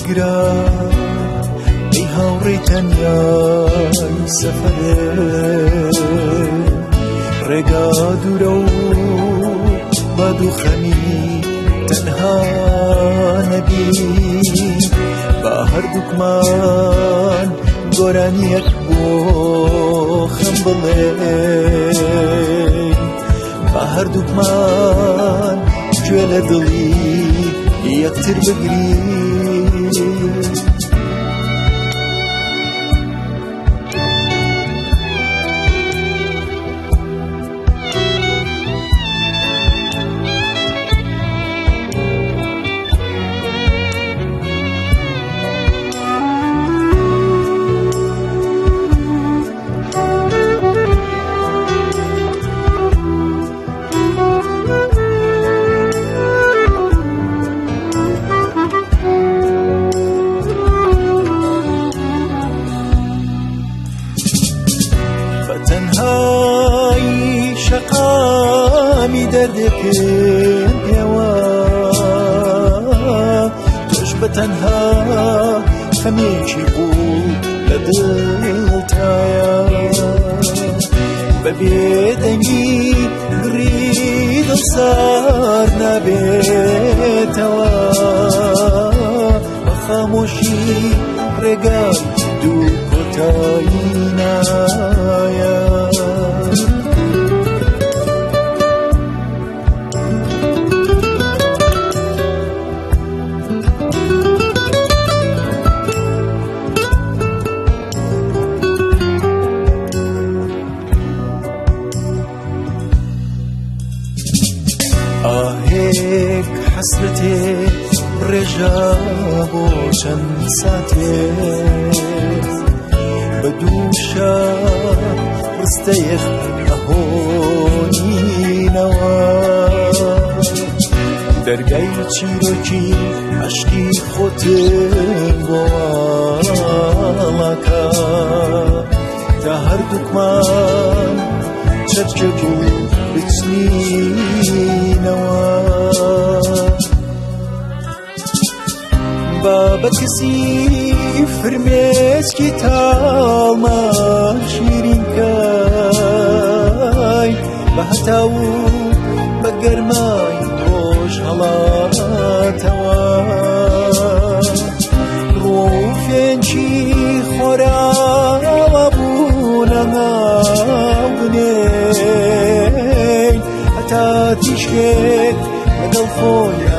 وەرگرا ئەی هاوڕێی تەنیای سەفەرێ ڕێگا دوورە و باد و خەمی تەنها نەبی با هەردووکمان گۆرانیەک بۆ خەم بڵێن با هەردووکمان گوێ لە دڵی یەکتر بگرین تەنهایی شەقامی دەردێکم پێوە تۆش بە تەنها خەمێکی بوو لە دڵتایە بەبێ دەنگی گڕی دڵسار نابێتەوە بە خامۆشی ڕێگای دوو کۆتایی نایە ئاهێک حەسرەتێک ڕێژە بۆ چەند ساتێک بە دووشە ڕستەیەک ئەهۆنینەوە دەرگای چیرۆکی عەشقی خۆتم بۆ وڵاکە تا هەردووکمان چەرکە بوو بچنینەوە با بە کەسی فرمێسکی تاڵمان شیرینکەی بە هەتاو بە گەرمای ڕۆژ هەڵاتەوە ڕۆ فێنچی خۆراوە بوونە ناوگنێ هەتا تیشکێک لەگەڵ خۆی